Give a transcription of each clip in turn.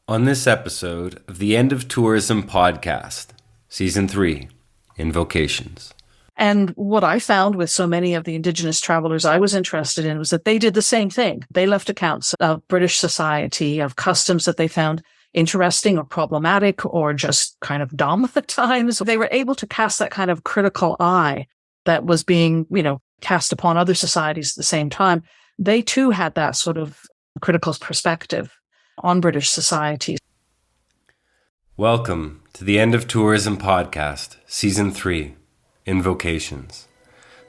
On this episode of the End of Tourism podcast, Season 3, Invocations. And what I found with so many of the Indigenous travelers I was interested in was that they did the same thing. They left accounts of British society, of customs that they found interesting or problematic or just kind of dumb at the times. They were able to cast that kind of critical eye that was being, cast upon other societies at the same time. They too had that sort of critical perspective on British society. Welcome to the End of Tourism podcast, Season 3, Invocations.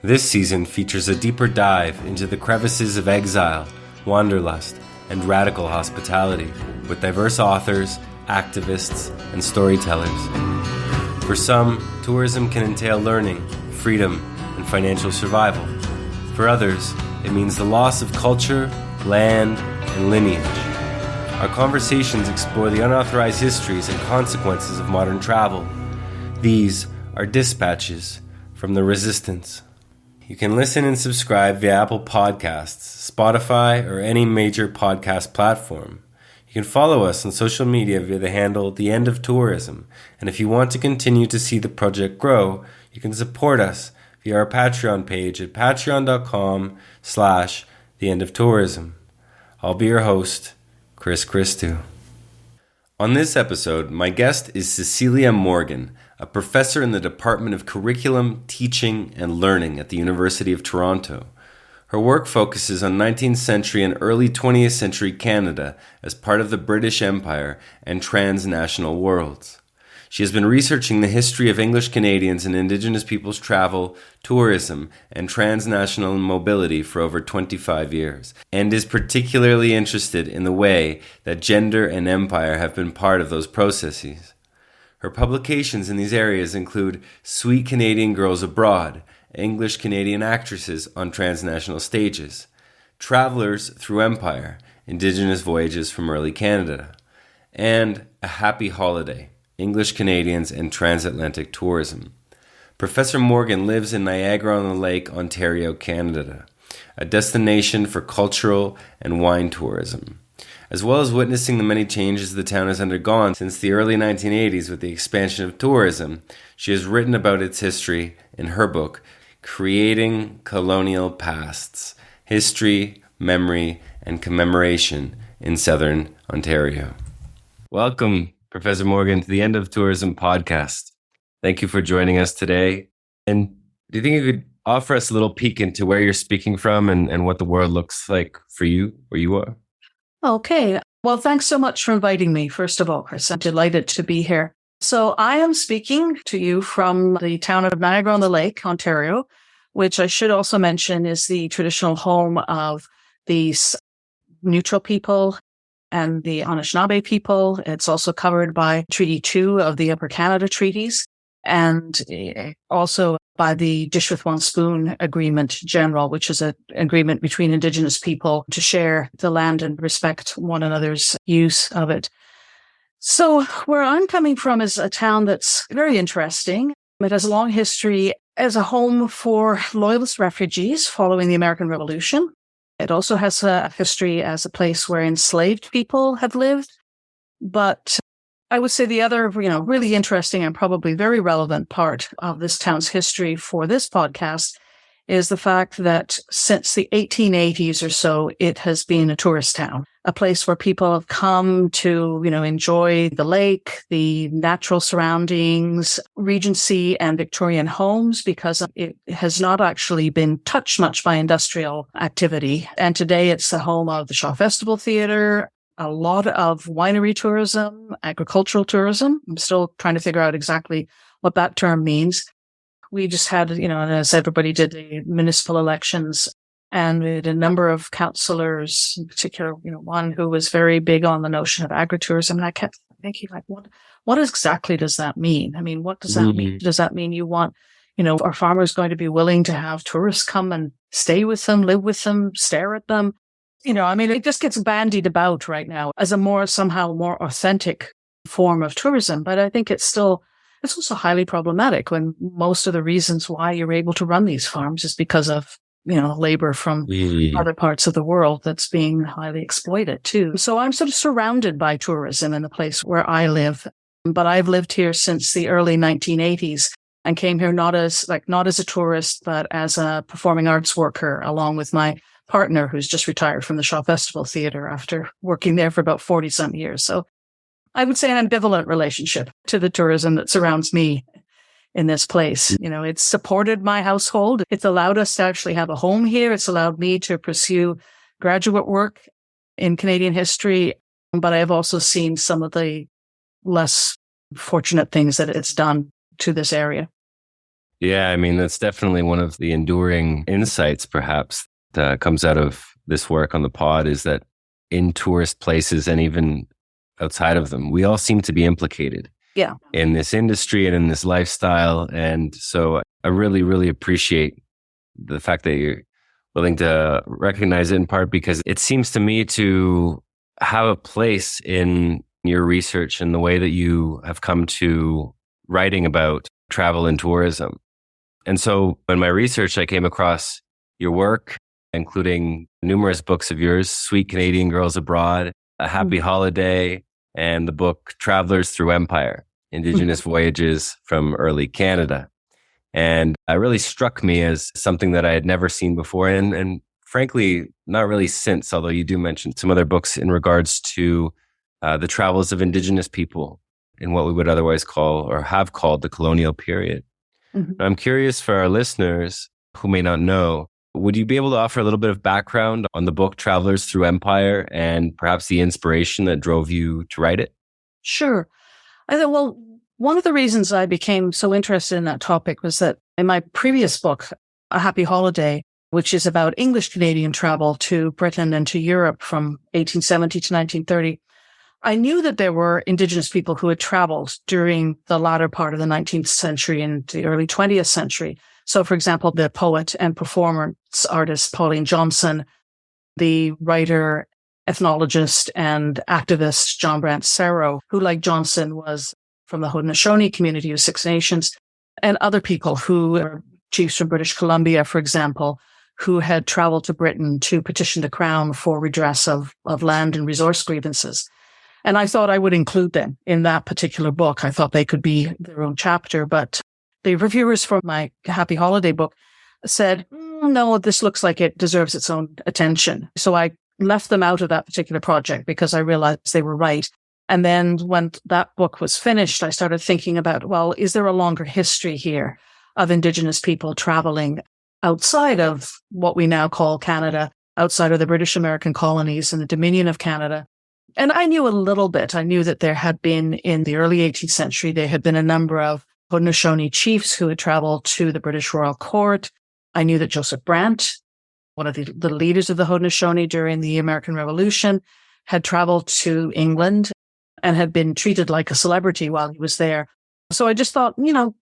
This season features a deeper dive into the crevices of exile, wanderlust, and radical hospitality with diverse authors, activists, and storytellers. For some, tourism can entail learning, freedom, and financial survival. For others, it means the loss of culture, land, and lineage. Our conversations explore the unauthorized histories and consequences of modern travel. These are dispatches from the resistance. You can listen and subscribe via Apple Podcasts, Spotify, or any major podcast platform. You can follow us on social media via the handle The End of Tourism. And if you want to continue to see the project grow, you can support us via our Patreon page at patreon.com/theendoftourism. I'll be your host, Chris Christou. On this episode, my guest is Cecilia Morgan, a professor in the Department of Curriculum, Teaching, and Learning at the University of Toronto. Her work focuses on 19th century and early 20th century Canada as part of the British Empire and transnational worlds. She has been researching the history of English Canadians and Indigenous peoples' travel, tourism, and transnational mobility for over 25 years, and is particularly interested in the way that gender and empire have been part of those processes. Her publications in these areas include Sweet Canadian Girls Abroad, English Canadian Actresses on Transnational Stages, Travelers Through Empire, Indigenous Voyages from Early Canada, and A Happy Holiday, English Canadians and Transatlantic Tourism. Professor Morgan lives in Niagara-on-the-Lake, Ontario, Canada, a destination for cultural and wine tourism. As well as witnessing the many changes the town has undergone since the early 1980s with the expansion of tourism, she has written about its history in her book, Creating Colonial Pasts, History, Memory, and Commemoration in Southern Ontario. Welcome, Professor Morgan, to the End of Tourism podcast. Thank you for joining us today. And do you think you could offer us a little peek into where you're speaking from and what the world looks like for you, where you are? Okay. Well, thanks so much for inviting me, first of all, Chris. I'm delighted to be here. So I am speaking to you from the town of Niagara-on-the-Lake, Ontario, which I should also mention is the traditional home of the neutral people and the Anishinaabe people. It's also covered by Treaty 2 of the Upper Canada Treaties and also by the Dish with One Spoon Agreement General, which is an agreement between Indigenous people to share the land and respect one another's use of it. So where I'm coming from is a town that's very interesting. It has a long history as a home for Loyalist refugees following the American Revolution. It also has a history as a place where enslaved people have lived. But I would say the other, really interesting and probably very relevant part of this town's history for this podcast is the fact that since the 1880s or so, it has been a tourist town, a place where people have come to, enjoy the lake, the natural surroundings, Regency and Victorian homes, because it has not actually been touched much by industrial activity. And today it's the home of the Shaw Festival Theatre, a lot of winery tourism, agricultural tourism. I'm still trying to figure out exactly what that term means. We just had, as everybody did, the municipal elections, and we had a number of councillors, in particular, one who was very big on the notion of agritourism. And I kept thinking, what exactly does that mean? I mean, what does that mean? Does that mean you want, are farmers going to be willing to have tourists come and stay with them, live with them, stare at them? It just gets bandied about right now as a somehow more authentic form of tourism. But I think it's also highly problematic when most of the reasons why you're able to run these farms is because of labor from other parts of the world that's being highly exploited too. So I'm sort of surrounded by tourism in the place where I live. But I've lived here since the early 1980s and came here not as a tourist, but as a performing arts worker, along with my partner, who's just retired from the Shaw Festival Theatre after working there for about 40-some years. So I would say an ambivalent relationship to the tourism that surrounds me in this place. It's supported my household. It's allowed us to actually have a home here. It's allowed me to pursue graduate work in Canadian history. But I have also seen some of the less fortunate things that it's done to this area. Yeah, I mean, that's definitely one of the enduring insights, perhaps, that comes out of this work on the pod, is that in tourist places and even outside of them, we all seem to be implicated in this industry and in this lifestyle. And so I really, really appreciate the fact that you're willing to recognize it, in part because it seems to me to have a place in your research and the way that you have come to writing about travel and tourism. And so in my research, I came across your work, including numerous books of yours, Sweet Canadian Girls Abroad, A Happy Holiday, and the book Travelers Through Empire, Indigenous Voyages from Early Canada. And it really struck me as something that I had never seen before. And frankly, not really since, although you do mention some other books in regards to the travels of Indigenous people in what we would otherwise call or have called the colonial period. Mm-hmm. I'm curious for our listeners who may not know, would you be able to offer a little bit of background on the book Travelers Through Empire and perhaps the inspiration that drove you to write it? Sure. I thought, well, one of the reasons I became so interested in that topic was that in my previous book, A Happy Holiday, which is about English Canadian travel to Britain and to Europe from 1870 to 1930, I knew that there were Indigenous people who had traveled during the latter part of the 19th century and the early 20th century. So, for example, the poet and performance artist Pauline Johnson, the writer, ethnologist, and activist John Brant-Serro, who, like Johnson, was from the Haudenosaunee community of Six Nations, and other people who were chiefs from British Columbia, for example, who had traveled to Britain to petition the Crown for redress of land and resource grievances. And I thought I would include them in that particular book. I thought they could be their own chapter, but the reviewers for my Happy Holiday book said, no, this looks like it deserves its own attention. So I left them out of that particular project because I realized they were right. And then when that book was finished, I started thinking about, well, is there a longer history here of Indigenous people traveling outside of what we now call Canada, outside of the British American colonies and the Dominion of Canada? And I knew a little bit. I knew that there had been, in the early 18th century, there had been a number of Haudenosaunee chiefs who had traveled to the British royal court. I knew that Joseph Brant, one of the leaders of the Haudenosaunee during the American Revolution, had traveled to England and had been treated like a celebrity while he was there. So I just thought,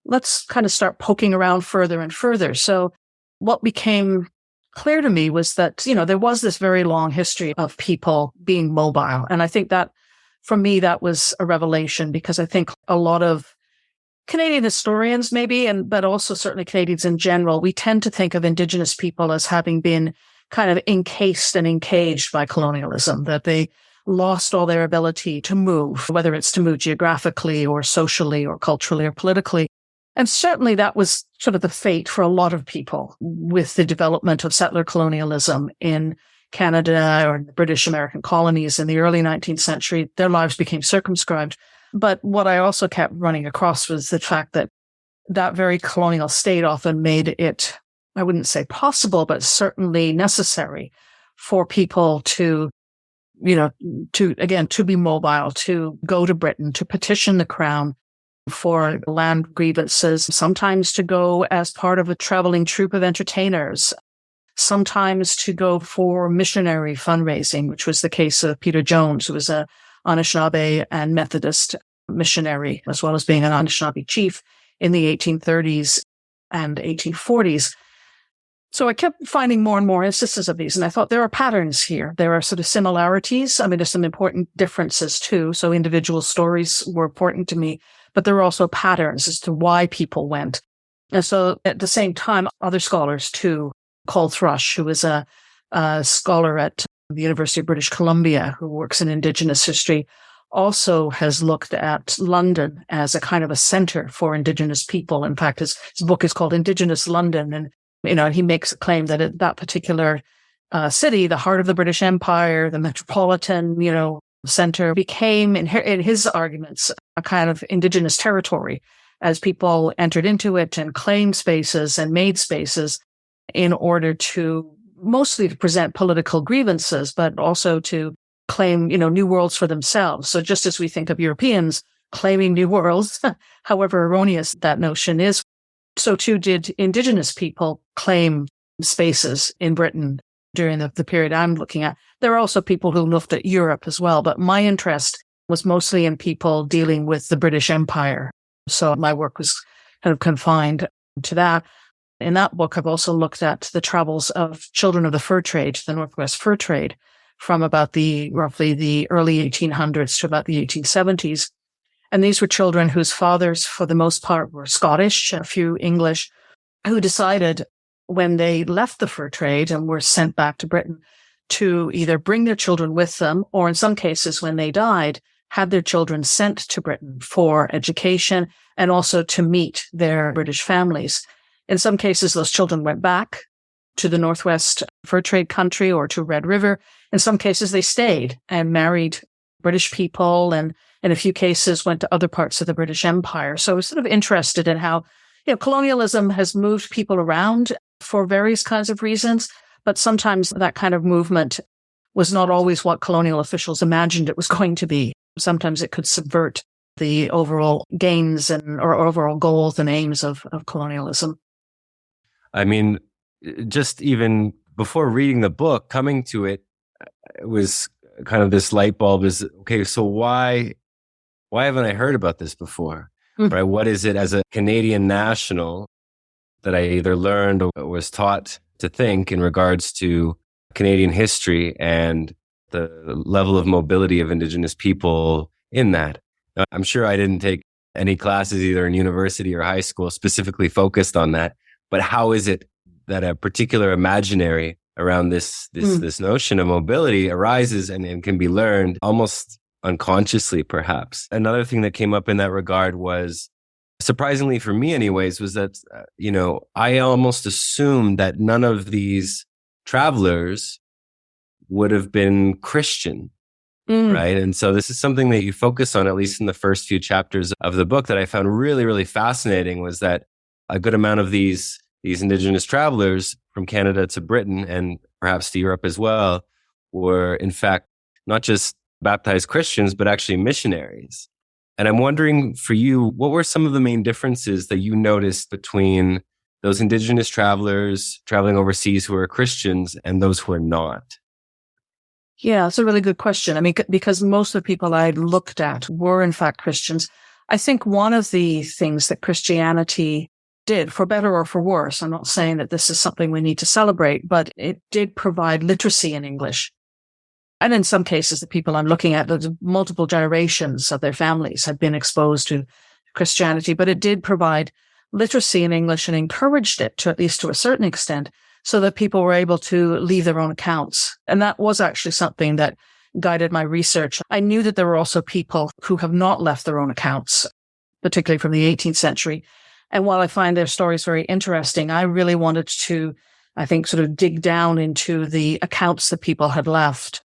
let's kind of start poking around further and further. So what became clear to me was that, there was this very long history of people being mobile. And I think that, for me, that was a revelation, because I think a lot of Canadian historians maybe, but also certainly Canadians in general, we tend to think of Indigenous people as having been kind of encased and encaged by colonialism, that they lost all their ability to move, whether it's to move geographically or socially or culturally or politically. And certainly that was sort of the fate for a lot of people with the development of settler colonialism in Canada or the British American colonies in the early 19th century. Their lives became circumscribed. But what I also kept running across was the fact that that very colonial state often made it, I wouldn't say possible, but certainly necessary for people to be mobile, to go to Britain, to petition the Crown for land grievances, sometimes to go as part of a traveling troupe of entertainers, sometimes to go for missionary fundraising, which was the case of Peter Jones, who was a Anishinaabe and Methodist missionary, as well as being an Anishinaabe chief in the 1830s and 1840s. So I kept finding more and more instances of these, and I thought there are patterns here. There are sort of similarities. I mean, there's some important differences too. So individual stories were important to me, but there are also patterns as to why people went. And so at the same time, other scholars too Cole Thrush, who is a scholar at the University of British Columbia who works in Indigenous history, also has looked at London as a kind of a center for Indigenous people. In fact, his book is called Indigenous London. And, he makes a claim that at that particular city, the heart of the British Empire, the metropolitan, center, became, in his arguments, a kind of Indigenous territory as people entered into it and claimed spaces and made spaces in order to mostly to present political grievances, but also to claim, new worlds for themselves. So just as we think of Europeans claiming new worlds, however erroneous that notion is, so too did Indigenous people claim spaces in Britain during the period I'm looking at. There are also people who looked at Europe as well, but my interest was mostly in people dealing with the British Empire. So my work was kind of confined to that. In that book, I've also looked at the travels of children of the fur trade, the Northwest fur trade, from about roughly the early 1800s to about the 1870s. And these were children whose fathers, for the most part, were Scottish, a few English, who decided when they left the fur trade and were sent back to Britain to either bring their children with them, or in some cases, when they died, had their children sent to Britain for education and also to meet their British families. In some cases, those children went back to the Northwest fur trade country or to Red River. In some cases, they stayed and married British people, and in a few cases went to other parts of the British Empire. So I was sort of interested in how, colonialism has moved people around for various kinds of reasons, but sometimes that kind of movement was not always what colonial officials imagined it was going to be. Sometimes it could subvert the overall gains or overall goals and aims of colonialism. I mean, just even before reading the book, coming to it, it was kind of this light bulb is, okay, so why haven't I heard about this before? Mm-hmm. Right? What is it as a Canadian national that I either learned or was taught to think in regards to Canadian history and the level of mobility of Indigenous people in that? Now, I'm sure I didn't take any classes either in university or high school specifically focused on that, but how is it that a particular imaginary around this notion of mobility arises and can be learned almost unconsciously, perhaps? Another thing that came up in that regard was, surprisingly for me anyways, was that, I almost assumed that none of these travelers would have been Christian, right? And so this is something that you focus on, at least in the first few chapters of the book, that I found really, really fascinating, was that a good amount of these Indigenous travelers from Canada to Britain and perhaps to Europe as well were, in fact, not just baptized Christians, but actually missionaries. And I'm wondering for you, what were some of the main differences that you noticed between those Indigenous travelers traveling overseas who are Christians and those who are not? Yeah, it's a really good question. I mean, because most of the people I looked at were, in fact, Christians. I think one of the things that Christianity did, for better or for worse, I'm not saying that this is something we need to celebrate, but it did provide literacy in English. And in some cases, the people I'm looking at, multiple generations of their families had been exposed to Christianity, but it did provide literacy in English and encouraged it to, at least to a certain extent, so that people were able to leave their own accounts. And that was actually something that guided my research. I knew that there were also people who have not left their own accounts, particularly from the 18th century. And while I find their stories very interesting, I really wanted to, I think, sort of dig down into the accounts that people had left,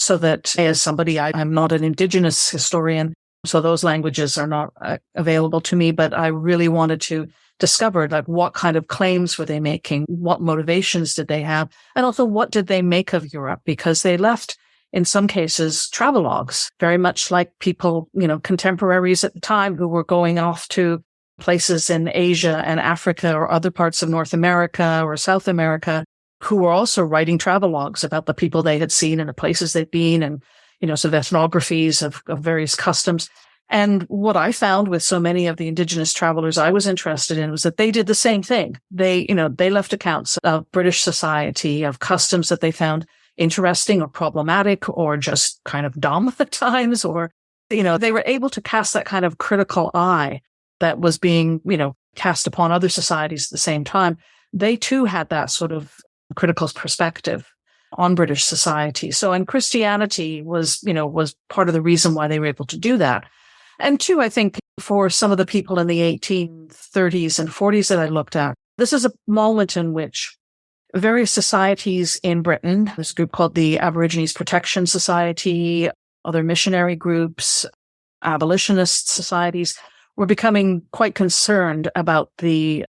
so that as somebody, I'm not an Indigenous historian, so those languages are not available to me, but I really wanted to discover what kind of claims were they making, what motivations did they have, and also what did they make of Europe, because they left, in some cases, travelogues, very much like people, contemporaries at the time who were going off to places in Asia and Africa or other parts of North America or South America, who were also writing travelogues about the people they had seen and the places they'd been, and, sort of ethnographies of various customs. And what I found with so many of the Indigenous travelers I was interested in was that they did the same thing. They left accounts of British society, of customs that they found interesting or problematic or just kind of dumb at times, or, they were able to cast that kind of critical eye that was being, cast upon other societies at the same time. They too had that sort of critical perspective on British society. So, and Christianity was part of the reason why they were able to do that. And two, I think for some of the people in the 1830s and 40s that I looked at, this is a moment in which various societies in Britain, this group called the Aborigines Protection Society, other missionary groups, abolitionist societies, were becoming quite concerned about the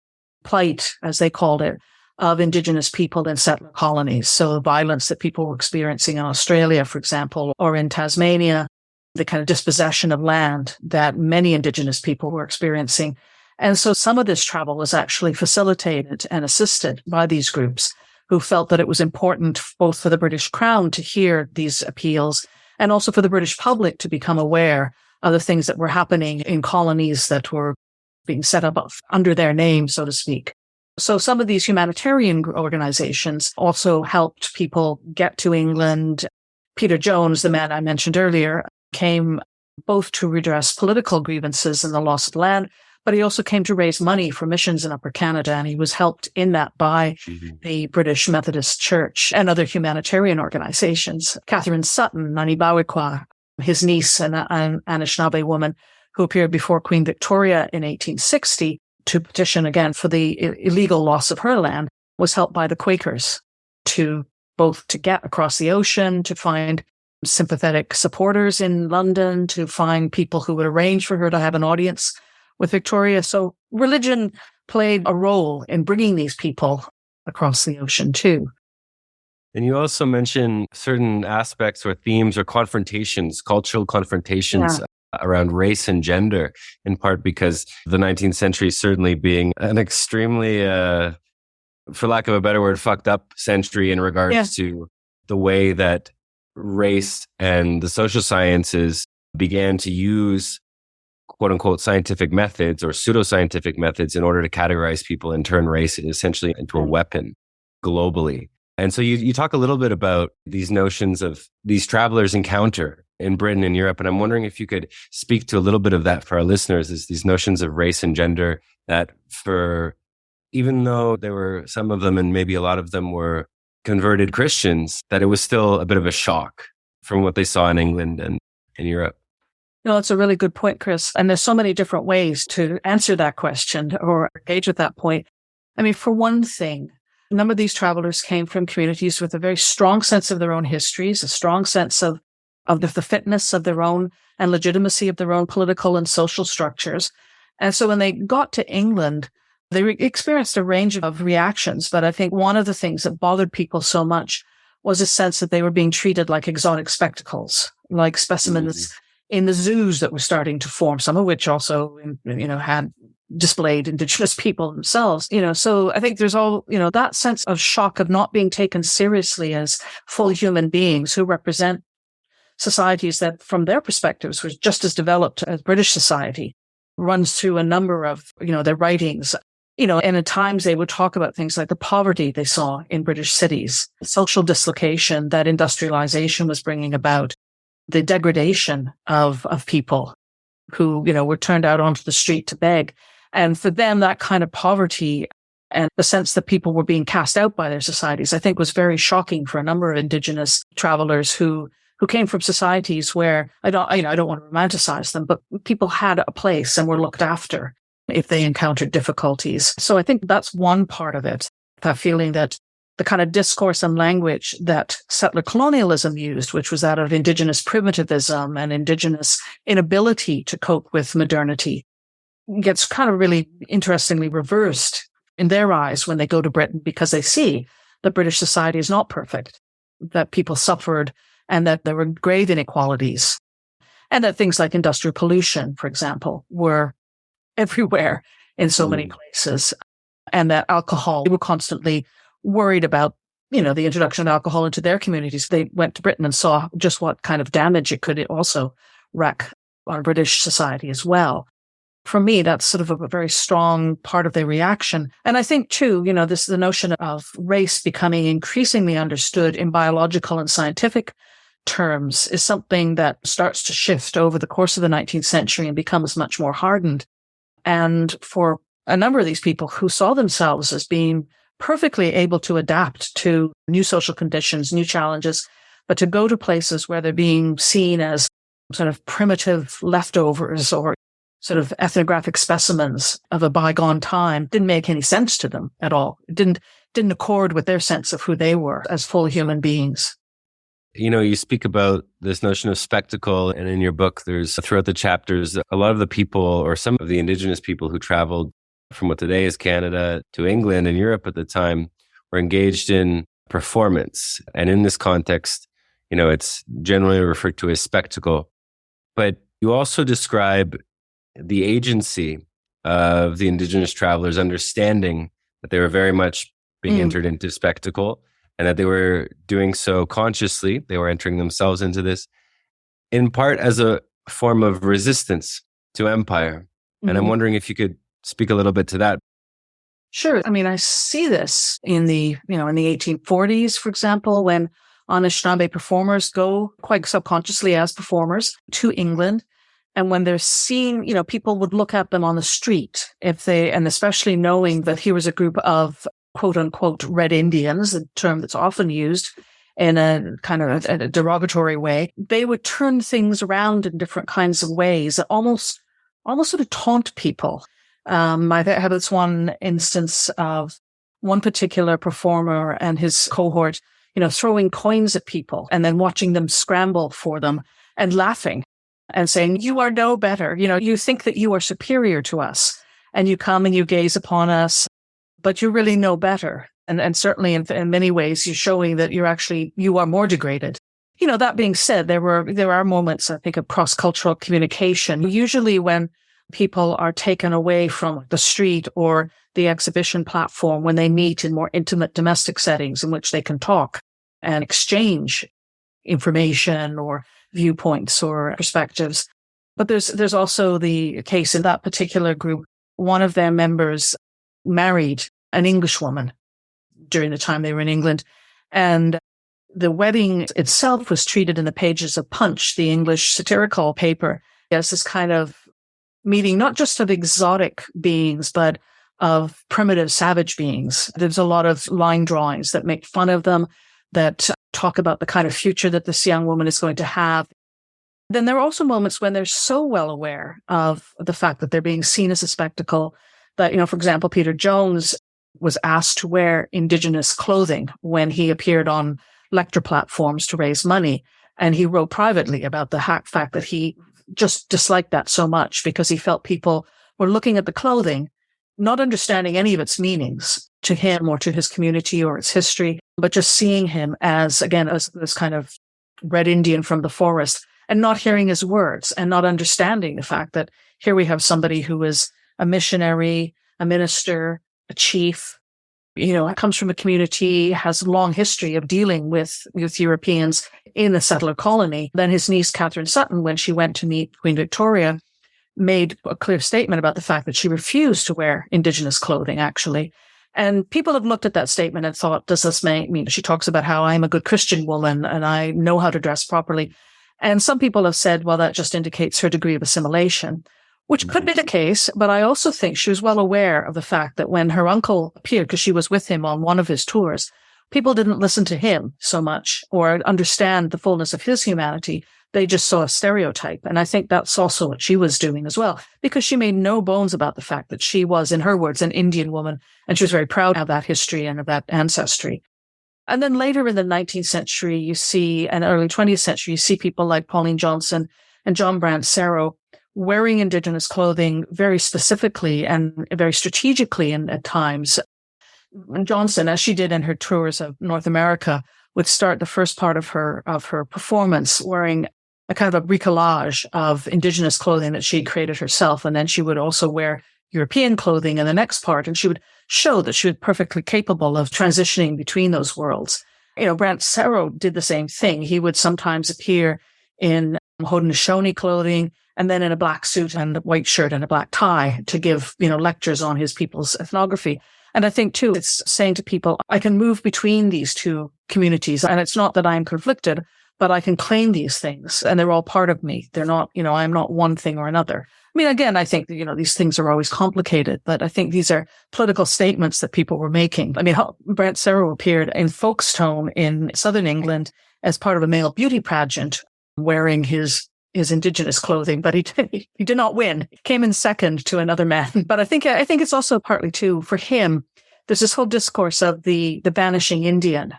plight, as they called it, of Indigenous people in settler colonies. So the violence that people were experiencing in Australia, for example, or in Tasmania, the kind of dispossession of land that many Indigenous people were experiencing. And so some of this travel was actually facilitated and assisted by these groups who felt that it was important both for the British Crown to hear these appeals and also for the British public to become aware of the things that were happening in colonies that were being set up under their name, so to speak. So some of these humanitarian organizations also helped people get to England. Peter Jones, the man I mentioned earlier, came both to redress political grievances and the loss of land, but he also came to raise money for missions in Upper Canada, and he was helped in that by the British Methodist Church and other humanitarian organizations. Catherine Sutton, Nanibawikwa, his niece, an Anishinaabe woman who appeared before Queen Victoria in 1860 to petition again for the illegal loss of her land, was helped by the Quakers to get across the ocean, to find sympathetic supporters in London, to find people who would arrange for her to have an audience with Victoria. So religion played a role in bringing these people across the ocean too. And you also mention certain aspects or themes or confrontations, cultural confrontations around race and gender, in part because the 19th century certainly being an extremely, for lack of a better word, fucked up century in regards to the way that race and the social sciences began to use quote unquote scientific methods or pseudoscientific methods in order to categorize people and turn race essentially into a weapon globally. And so you talk a little bit about these notions of these travelers' encounter in Britain and Europe. And I'm wondering if you could speak to a little bit of that for our listeners, is these notions of race and gender that even though there were some of them and maybe a lot of them were converted Christians, that it was still a bit of a shock from what they saw in England and in Europe. No, it's a really good point, Chris. And there's so many different ways to answer that question or engage with that point. I mean, for one thing, a number of these travelers came from communities with a very strong sense of their own histories, a strong sense of the fitness of their own and legitimacy of their own political and social structures. And so when they got to England, they experienced a range of reactions. But I think one of the things that bothered people so much was a sense that they were being treated like exotic spectacles, like specimens in the zoos that were starting to form, some of which also, had displayed Indigenous people themselves, so I think there's all, that sense of shock of not being taken seriously as full human beings who represent societies that from their perspectives was just as developed as British society, runs through a number of, their writings, and at times they would talk about things like the poverty they saw in British cities, social dislocation that industrialization was bringing about, the degradation of people who, were turned out onto the street to beg. And for them, that kind of poverty and the sense that people were being cast out by their societies, I think was very shocking for a number of Indigenous travelers who came from societies where I don't want to romanticize them, but people had a place and were looked after if they encountered difficulties. So I think that's one part of it, that feeling that the kind of discourse and language that settler colonialism used, which was that of Indigenous primitivism and Indigenous inability to cope with modernity, gets kind of really interestingly reversed in their eyes when they go to Britain, because they see that British society is not perfect, that people suffered and that there were grave inequalities, and that things like industrial pollution, for example, were everywhere in so many places, and that alcohol, they were constantly worried about, the introduction of alcohol into their communities. They went to Britain and saw just what kind of damage it could also wreak on British society as well. For me, that's sort of a very strong part of their reaction. And I think too, the notion of race becoming increasingly understood in biological and scientific terms is something that starts to shift over the course of the 19th century and becomes much more hardened. And for a number of these people who saw themselves as being perfectly able to adapt to new social conditions, new challenges, but to go to places where they're being seen as sort of primitive leftovers or sort of ethnographic specimens of a bygone time didn't make any sense to them at all. It didn't accord with their sense of who they were as full human beings. You know, you speak about this notion of spectacle, and in your book, there's throughout the chapters, a lot of the people or some of the Indigenous people who traveled from what today is Canada to England and Europe at the time were engaged in performance. And in this context, you know, it's generally referred to as spectacle. But you also describe the agency of the Indigenous travelers understanding that they were very much being entered into spectacle, and that they were doing so consciously. They were entering themselves into this, in part as a form of resistance to empire. And I'm wondering if you could speak a little bit to that. Sure. I mean, I see this in the 1840s, for example, when Anishinaabe performers go quite subconsciously as performers to England. And when they're seen, people would look at them on the street and especially knowing that here was a group of quote unquote Red Indians, a term that's often used in a kind of a derogatory way, they would turn things around in different kinds of ways that almost sort of taunt people. I have this one instance of one particular performer and his cohort, throwing coins at people and then watching them scramble for them and laughing and saying, "You are no better. You think that you are superior to us, and you come and you gaze upon us, but you really know better." And certainly in many ways, you're showing that you are more degraded. That being said, there are moments, I think, of cross-cultural communication. Usually when people are taken away from the street or the exhibition platform, when they meet in more intimate domestic settings in which they can talk and exchange information or viewpoints or perspectives. But there's also the case in that particular group. One of their members married an English woman during the time they were in England. And the wedding itself was treated in the pages of Punch, the English satirical paper, as this kind of meeting, not just of exotic beings, but of primitive savage beings. There's a lot of line drawings that make fun of them, that talk about the kind of future that this young woman is going to have. Then there are also moments when they're so well aware of the fact that they're being seen as a spectacle that, for example, Peter Jones was asked to wear Indigenous clothing when he appeared on lecture platforms to raise money. And he wrote privately about the fact that he just disliked that so much because he felt people were looking at the clothing, not understanding any of its meanings to him or to his community or its history, but just seeing him as this kind of Red Indian from the forest and not hearing his words and not understanding the fact that here we have somebody who is a missionary, a minister, a chief, comes from a community, has a long history of dealing with Europeans in the settler colony. Then his niece, Catherine Sutton, when she went to meet Queen Victoria, made a clear statement about the fact that she refused to wear Indigenous clothing, actually. And people have looked at that statement and thought, does this mean she talks about how I'm a good Christian woman and I know how to dress properly? And some people have said, well, that just indicates her degree of assimilation, which could be the case. But I also think she was well aware of the fact that when her uncle appeared, because she was with him on one of his tours, people didn't listen to him so much or understand the fullness of his humanity. They just saw a stereotype. And I think that's also what she was doing as well, because she made no bones about the fact that she was, in her words, an Indian woman. And she was very proud of that history and of that ancestry. And then later in the 19th century, you see, and early 20th century, you see people like Pauline Johnson and John Brant-Serro wearing Indigenous clothing very specifically and very strategically at times. Johnson, as she did in her tours of North America, would start the first part of her performance wearing a kind of a bricolage of Indigenous clothing that she had created herself. And then she would also wear European clothing in the next part. And she would show that she was perfectly capable of transitioning between those worlds. Brant-Serro did the same thing. He would sometimes appear in Haudenosaunee clothing and then in a black suit and a white shirt and a black tie to give, lectures on his people's ethnography. And I think too, it's saying to people, I can move between these two communities. And it's not that I'm conflicted, but I can claim these things and they're all part of me. They're not, I'm not one thing or another. I mean, again, I think, these things are always complicated, but I think these are political statements that people were making. I mean, Brent Serow appeared in Folkestone in southern England as part of a male beauty pageant wearing his Indigenous clothing, but he did not win. He came in second to another man. But I think it's also partly too, for him, there's this whole discourse of the vanishing Indian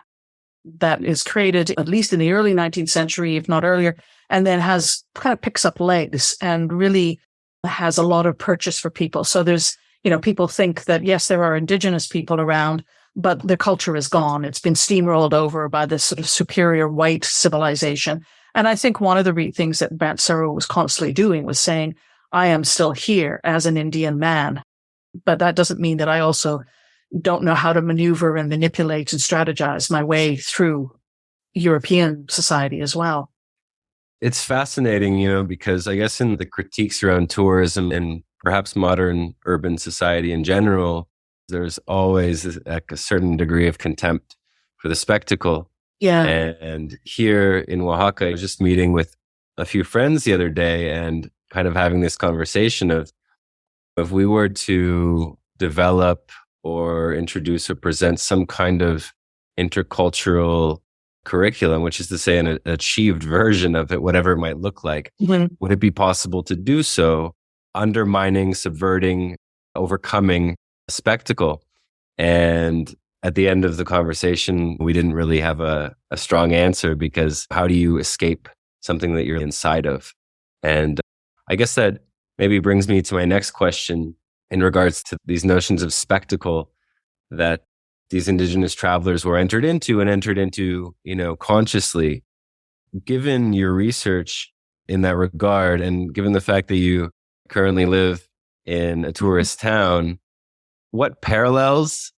that is created at least in the early 19th century, if not earlier, and then picks up legs and really has a lot of purchase for people. So there's, people think that yes, there are Indigenous people around, but their culture is gone. It's been steamrolled over by this sort of superior white civilization. And I think one of the things that Brent Serow was constantly doing was saying, I am still here as an Indian man. But that doesn't mean that I also don't know how to maneuver and manipulate and strategize my way through European society as well. It's fascinating, because I guess in the critiques around tourism and perhaps modern urban society in general, there's always a certain degree of contempt for the spectacle. Yeah. And here in Oaxaca, I was just meeting with a few friends the other day and kind of having this conversation of if we were to develop or introduce or present some kind of intercultural curriculum, which is to say an achieved version of it, whatever it might look like, would it be possible to do so, undermining, subverting, overcoming a spectacle? And at the end of the conversation, we didn't really have a strong answer, because how do you escape something that you're inside of? And I guess that maybe brings me to my next question in regards to these notions of spectacle that these Indigenous travelers were entered into consciously. Given your research in that regard, and given the fact that you currently live in a tourist town, what parallels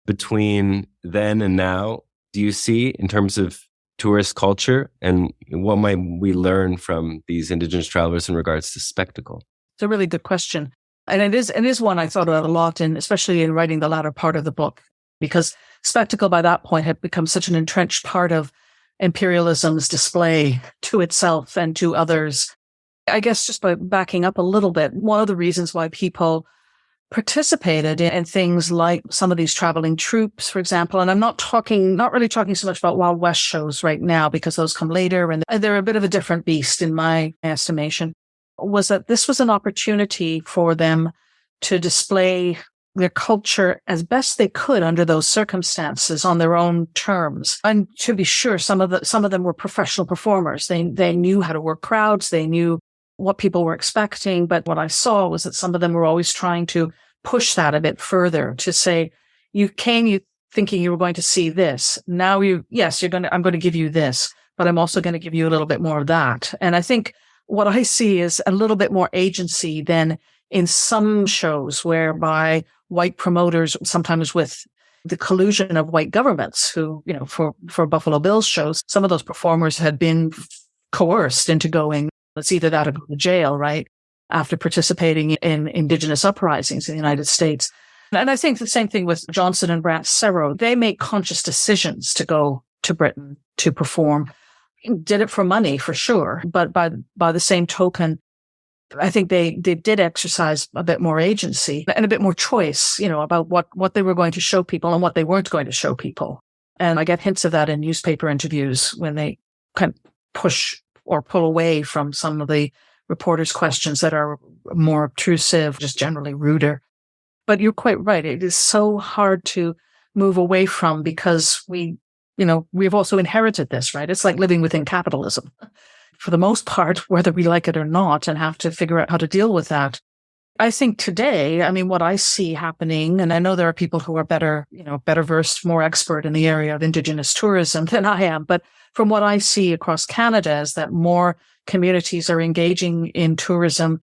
between then and now do you see in terms of tourist culture, and what might we learn from these Indigenous travelers in regards to spectacle? It's a really good question. And it is one I thought about a lot, and especially in writing the latter part of the book, because spectacle by that point had become such an entrenched part of imperialism's display to itself and to others. I guess just by backing up a little bit, one of the reasons why people participated in things like some of these traveling troops, for example, and I'm not really talking so much about Wild West shows right now, because those come later and they're a bit of a different beast in my estimation, was that this was an opportunity for them to display their culture as best they could under those circumstances on their own terms. And to be sure, some of them were professional performers. They knew how to work crowds. They knew what people were expecting. But what I saw was that some of them were always trying to push that a bit further, to say, you thinking you were going to see this. Now I'm going to give you this, but I'm also going to give you a little bit more of that. And I think what I see is a little bit more agency than in some shows, whereby white promoters, sometimes with the collusion of white governments who, for Buffalo Bills shows, some of those performers had been coerced into going, it's either that or go to jail, right? After participating in Indigenous uprisings in the United States. And I think the same thing with Johnson and Brent Serow. They made conscious decisions to go to Britain to perform. Did it for money, for sure. But by the same token, I think they did exercise a bit more agency and a bit more choice, about what they were going to show people and what they weren't going to show people. And I get hints of that in newspaper interviews when they kind of push or pull away from some of the reporters' questions that are more obtrusive, just generally ruder. But you're quite right. It is so hard to move away from, because we've also inherited this, right? It's like living within capitalism for the most part, whether we like it or not, and have to figure out how to deal with that. I think today, what I see happening, and I know there are people who are better versed, more expert in the area of Indigenous tourism than I am, but from what I see across Canada is that more communities are engaging in tourism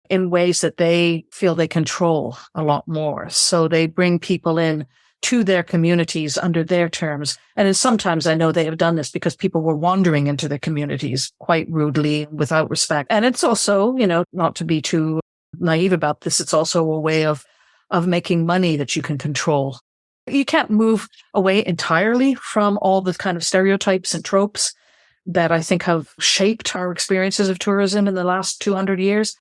in ways that they feel they control a lot more. So they bring people in to their communities under their terms. And sometimes I know they have done this because people were wandering into their communities quite rudely, without respect. And it's also, not to be too naive about this, it's also a way of making money that you can control. You can't move away entirely from all the kind of stereotypes and tropes, that I think have shaped our experiences of tourism in the last 200 years.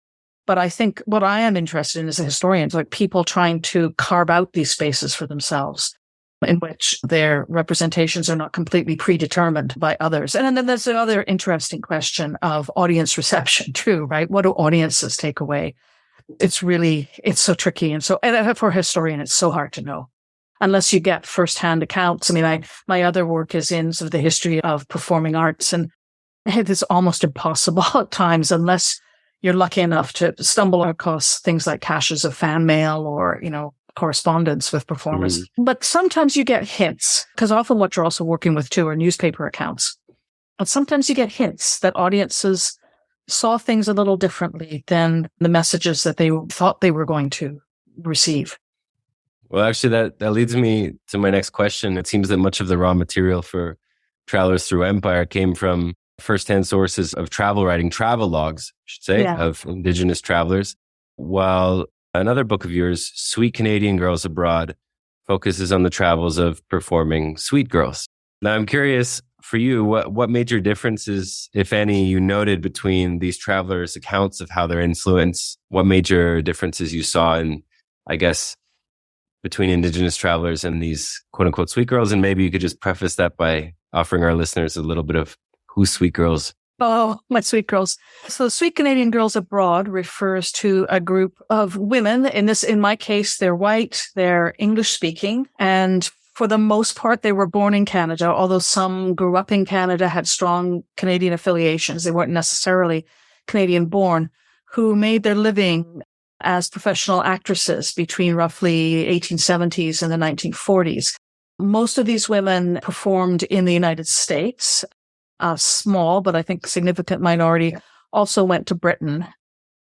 But I think what I am interested in as a historian is like people trying to carve out these spaces for themselves in which their representations are not completely predetermined by others. And then there's another interesting question of audience reception too, right? What do audiences take away? It's so tricky. And for a historian, it's so hard to know unless you get firsthand accounts. I mean, my other work is in sort of the history of performing arts, and it is almost impossible at times unless you're lucky enough to stumble across things like caches of fan mail or, correspondence with performers. But sometimes you get hints, because often what you're also working with too are newspaper accounts. And sometimes you get hints that audiences saw things a little differently than the messages that they thought they were going to receive. Well, actually, that leads me to my next question. It seems that much of the raw material for Travelers Through Empire came from firsthand sources of travel writing, travel logs, I should say, of Indigenous travelers, while another book of yours, Sweet Canadian Girls Abroad, focuses on the travels of performing sweet girls. Now, I'm curious for you, what major differences, if any, you noted between these travelers' accounts of how their influence, what major differences you saw in, I guess, between Indigenous travelers and these quote unquote sweet girls? And maybe you could just preface that by offering our listeners a little bit of who's sweet girls. Oh, my sweet girls. So Sweet Canadian Girls Abroad refers to a group of women. In my case, they're white, they're English speaking. And for the most part, they were born in Canada, although some grew up in Canada, had strong Canadian affiliations. They weren't necessarily Canadian born, who made their living as professional actresses between roughly 1870s and the 1940s. Most of these women performed in the United States. A small, but I think significant minority also went to Britain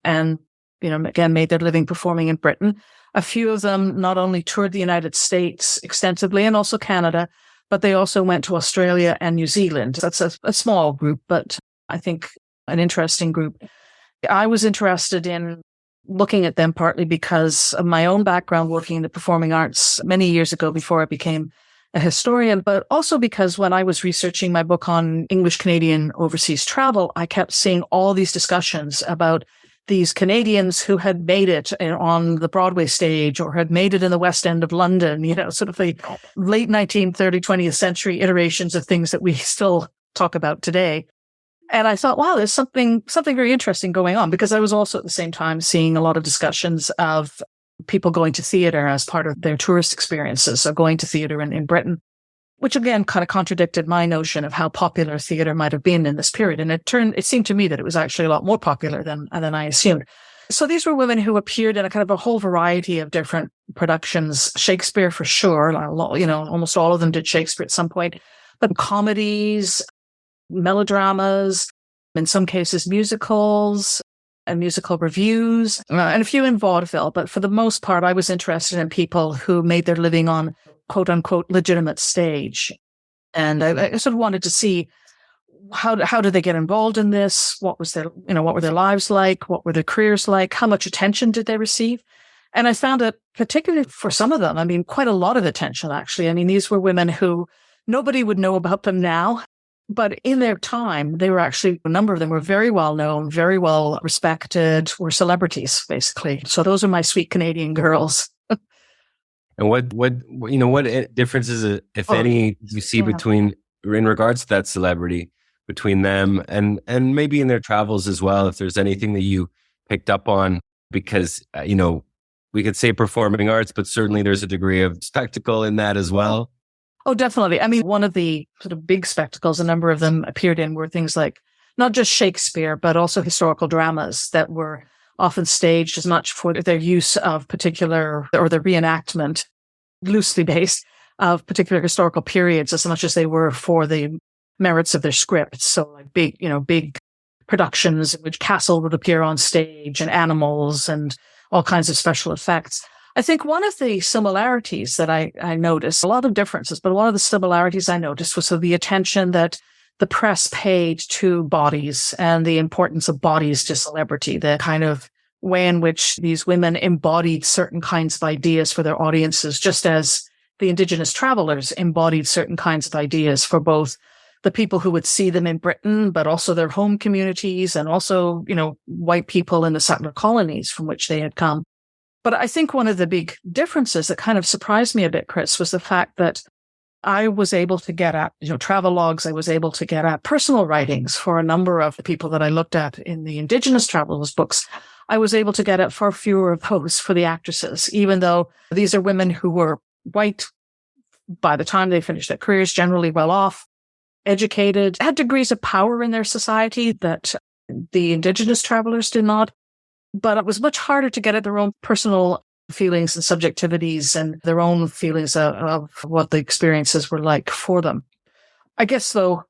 and, again, made their living performing in Britain. A few of them not only toured the United States extensively and also Canada, but they also went to Australia and New Zealand. That's a small group, but I think an interesting group. I was interested in looking at them partly because of my own background working in the performing arts many years ago before I became a historian, but also because when I was researching my book on English Canadian overseas travel, I kept seeing all these discussions about these Canadians who had made it on the Broadway stage or had made it in the West End of London, sort of the late 19th, early 20th century iterations of things that we still talk about today. And I thought, wow, there's something very interesting going on, because I was also at the same time seeing a lot of discussions of people going to theater as part of their tourist experiences, so going to theater in Britain, which again kind of contradicted my notion of how popular theater might have been in this period. And it seemed to me that it was actually a lot more popular than I assumed. So these were women who appeared in a kind of a whole variety of different productions. Shakespeare for sure, almost all of them did Shakespeare at some point, but comedies, melodramas, in some cases musicals, and musical reviews, and a few in vaudeville. But for the most part, I was interested in people who made their living on quote unquote legitimate stage. And I sort of wanted to see how did they get involved in this? What were their lives like? What were their careers like? How much attention did they receive? And I found that particularly for some of them, quite a lot of attention, actually. These were women who nobody would know about them now. But in their time, a number of them were very well known, very well respected, were celebrities, basically. So those are my sweet Canadian girls. And what differences, if any, you see between, in regards to that celebrity, between them and maybe in their travels as well, if there's anything that you picked up on, because, we could say performing arts, but certainly there's a degree of spectacle in that as well. Oh, definitely. One of the sort of big spectacles a number of them appeared in were things like not just Shakespeare, but also historical dramas that were often staged as much for their use of particular, or their reenactment, loosely based, of particular historical periods as much as they were for the merits of their scripts. So like big productions in which castle would appear on stage and animals and all kinds of special effects. I think one of the similarities that I noticed, a lot of differences, but one of the similarities I noticed was the attention that the press paid to bodies and the importance of bodies to celebrity, the kind of way in which these women embodied certain kinds of ideas for their audiences, just as the Indigenous travelers embodied certain kinds of ideas for both the people who would see them in Britain, but also their home communities and also, white people in the settler colonies from which they had come. But I think one of the big differences that kind of surprised me a bit, Chris, was the fact that I was able to get at, travel logs. I was able to get at personal writings for a number of the people that I looked at in the Indigenous travelers books. I was able to get at far fewer of those for the actresses, even though these are women who were white by the time they finished their careers, generally well off, educated, had degrees of power in their society that the Indigenous travelers did not. But it was much harder to get at their own personal feelings and subjectivities and their own feelings of what the experiences were like for them. I guess, though,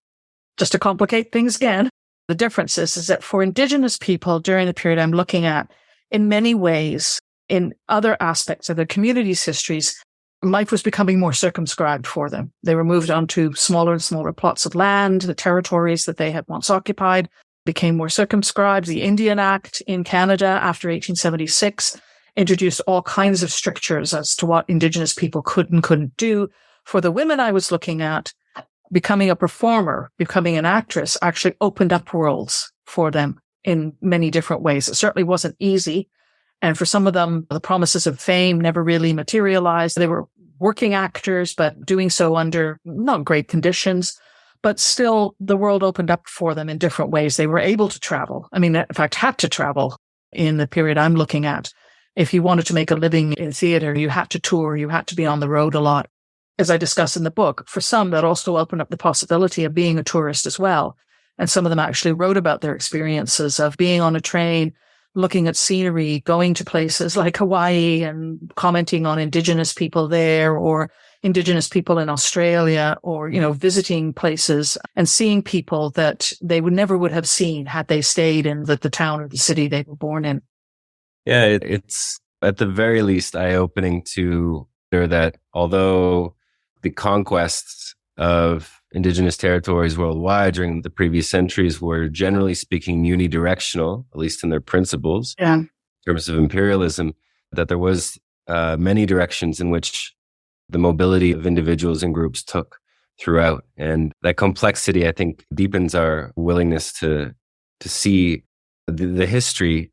just to complicate things again, the difference is that for Indigenous people during the period I'm looking at, in many ways, in other aspects of their communities' histories, life was becoming more circumscribed for them. They were moved onto smaller and smaller plots of land. The territories that they had once occupied became more circumscribed. The Indian Act in Canada after 1876 introduced all kinds of strictures as to what Indigenous people could and couldn't do. For the women I was looking at, becoming a performer, becoming an actress actually opened up worlds for them in many different ways. It certainly wasn't easy. And for some of them, the promises of fame never really materialized. They were working actors, but doing so under not great conditions. But still, the world opened up for them in different ways. They were able to travel. I mean, in fact, had to travel in the period I'm looking at. If you wanted to make a living in theater, you had to tour, you had to be on the road a lot. As I discuss in the book, for some, that also opened up the possibility of being a tourist as well. And some of them actually wrote about their experiences of being on a train, looking at scenery, going to places like Hawaii and commenting on Indigenous people there or Indigenous people in Australia or, visiting places and seeing people that they never would have seen had they stayed in the town or the city they were born in. Yeah, it's at the very least eye-opening to hear that although the conquests of Indigenous territories worldwide during the previous centuries were generally speaking unidirectional, at least in their principles, in terms of imperialism, that there was many directions in which the mobility of individuals and groups took throughout. And that complexity, I think, deepens our willingness to see the history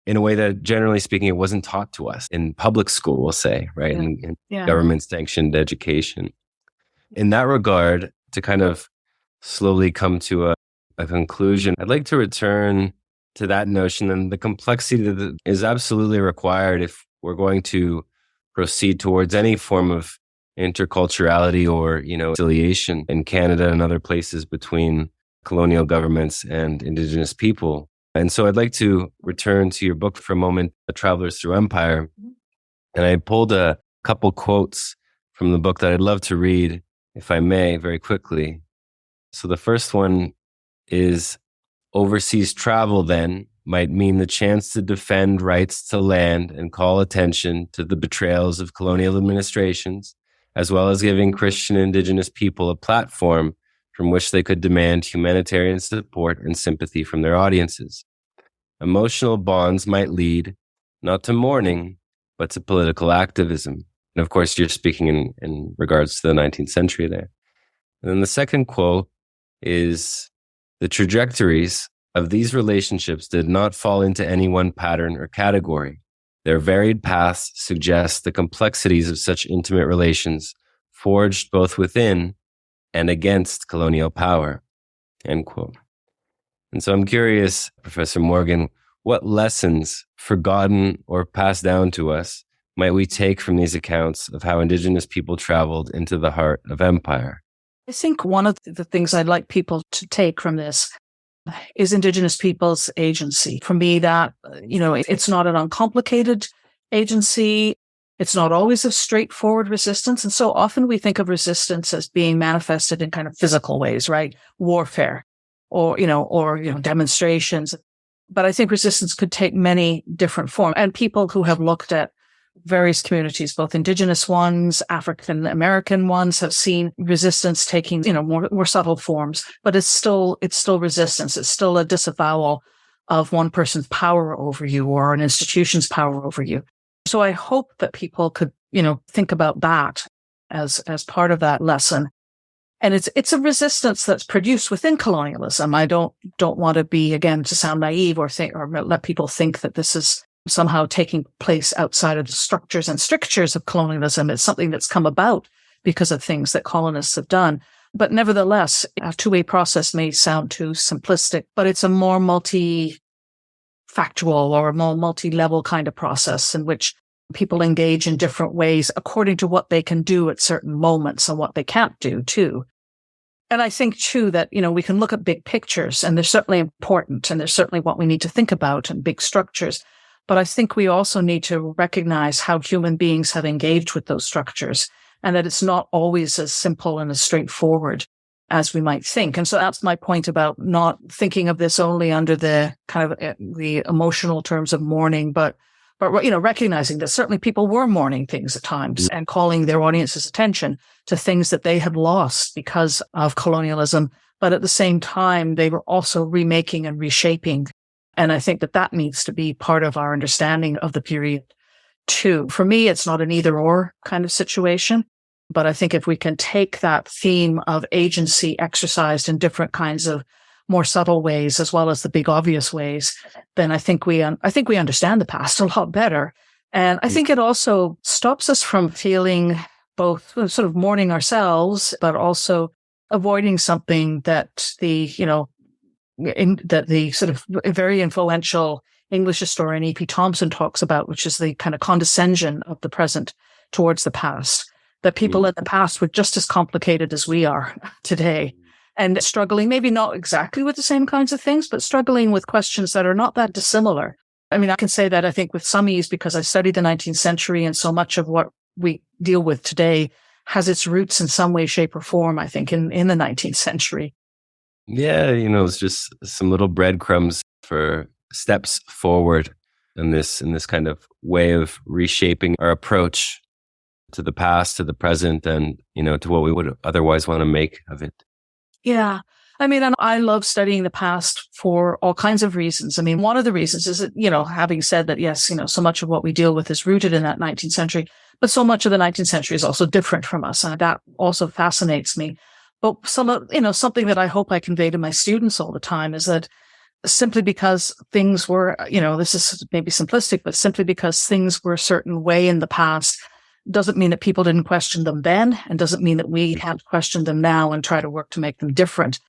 in a way that, generally speaking, it wasn't taught to us in public school, we'll say, right? In government-sanctioned education. In that regard, to kind of slowly come to a conclusion, I'd like to return to that notion and the complexity that is absolutely required if we're going to proceed towards any form of interculturality or, reconciliation in Canada and other places between colonial governments and Indigenous people. And so I'd like to return to your book for a moment, Travelers Through Empire. And I pulled a couple quotes from the book that I'd love to read, if I may, very quickly. So the first one is, overseas travel then might mean the chance to defend rights to land and call attention to the betrayals of colonial administrations, as well as giving Christian Indigenous people a platform from which they could demand humanitarian support and sympathy from their audiences. Emotional bonds might lead, not to mourning, but to political activism. And of course, you're speaking in regards to the 19th century there. And then the second quote is, the trajectories of these relationships did not fall into any one pattern or category. Their varied paths suggest the complexities of such intimate relations, forged both within and against colonial power, end quote. And so I'm curious, Professor Morgan, what lessons, forgotten or passed down to us, might we take from these accounts of how Indigenous people traveled into the heart of empire? I think one of the things I'd like people to take from this is Indigenous people's agency. For me, that, it's not an uncomplicated agency. It's not always a straightforward resistance. And so often we think of resistance as being manifested in kind of physical ways, right? Warfare or demonstrations. But I think resistance could take many different forms. And people who have looked at various communities, both Indigenous ones, African American ones, have seen resistance taking, more subtle forms. But it's still resistance. It's still a disavowal of one person's power over you or an institution's power over you. So I hope that people could, think about that as part of that lesson. And it's a resistance that's produced within colonialism. I don't want to be, again, to sound naive or let people think that this is somehow taking place outside of the structures and strictures of colonialism. It's something that's come about because of things that colonists have done. But nevertheless, a two-way process may sound too simplistic, but it's a more multi-factual or a more multi-level kind of process in which people engage in different ways according to what they can do at certain moments and what they can't do too. And I think too that, we can look at big pictures, and they're certainly important, and they're certainly what we need to think about, and big structures. But I think we also need to recognize how human beings have engaged with those structures, and that it's not always as simple and as straightforward as we might think. And so that's my point about not thinking of this only under the kind of the emotional terms of mourning, but recognizing that certainly people were mourning things at times and calling their audience's attention to things that they had lost because of colonialism. But at the same time, they were also remaking and reshaping. And I think that needs to be part of our understanding of the period too. For me, it's not an either or kind of situation. But I think if we can take that theme of agency exercised in different kinds of more subtle ways, as well as the big obvious ways, then I think we understand the past a lot better. And I think it also stops us from feeling both sort of mourning ourselves, but also avoiding something that the sort of very influential English historian E.P. Thompson talks about, which is the kind of condescension of the present towards the past. That people in the past were just as complicated as we are today, and struggling, maybe not exactly with the same kinds of things, but struggling with questions that are not that dissimilar. I mean, I can say that I think with some ease because I studied the 19th century, and so much of what we deal with today has its roots in some way, shape, or form, I think, in the 19th century. Yeah, it's just some little breadcrumbs for steps forward in this kind of way of reshaping our approach to the past, to the present, and, to what we would otherwise want to make of it. Yeah. I mean, and I love studying the past for all kinds of reasons. I mean, one of the reasons is that, having said that, yes, so much of what we deal with is rooted in that 19th century, but so much of the 19th century is also different from us. And that also fascinates me. But something that I hope I convey to my students all the time is that simply because things were, this is maybe simplistic, but simply because things were a certain way in the past doesn't mean that people didn't question them then, and doesn't mean that we can't question them now and try to work to make them different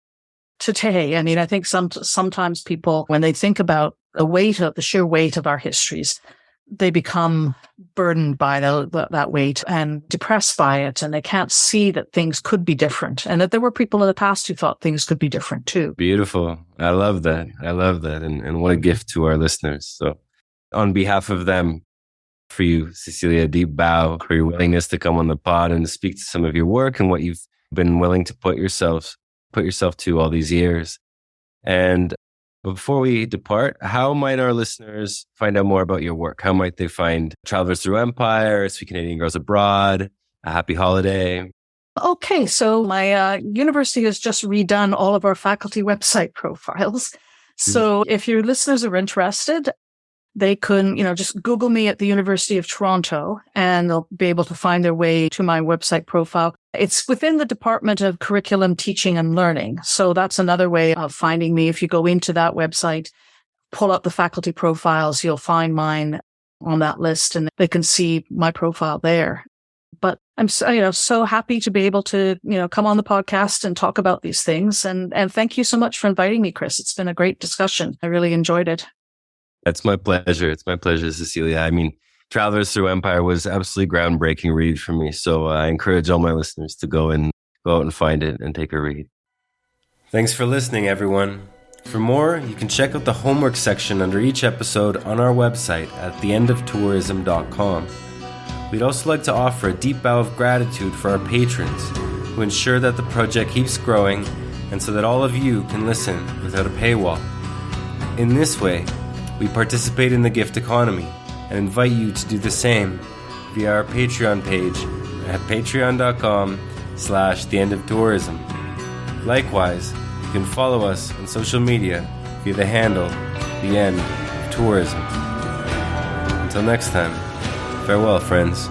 today. I mean, I think sometimes people, when they think about the sheer weight of our histories, they become burdened by that weight and depressed by it, and they can't see that things could be different, and that there were people in the past who thought things could be different too. Beautiful. I love that. And what a gift to our listeners. So on behalf of them, for you, Cecilia, deep bow for your willingness to come on the pod and speak to some of your work and what you've been willing to put yourself to all these years. And before we depart, how might our listeners find out more about your work? How might they find Travelers Through Empire, Sweet Canadian Girls Abroad, A Happy Holiday? Okay, so my university has just redone all of our faculty website profiles. So if your listeners are interested, they can, just Google me at the University of Toronto, and they'll be able to find their way to my website profile. It's within the Department of Curriculum, Teaching and Learning. So that's another way of finding me. If you go into that website, pull up the faculty profiles, you'll find mine on that list, and they can see my profile there. But I'm so happy to be able to, come on the podcast and talk about these things. And thank you so much for inviting me, Chris. It's been a great discussion. I really enjoyed it. It's my pleasure. It's my pleasure, Cecilia. I mean, Travelers Through Empire was absolutely groundbreaking read for me. So I encourage all my listeners to go out and find it and take a read. Thanks for listening, everyone. For more, you can check out the homework section under each episode on our website at theendofTourism.com. We'd also like to offer a deep bow of gratitude for our patrons who ensure that the project keeps growing and so that all of you can listen without a paywall. In this way, we participate in the gift economy and invite you to do the same via our Patreon page at patreon.com/theendofTourism. Likewise, you can follow us on social media via the handle The End of Tourism. Until next time, farewell, friends.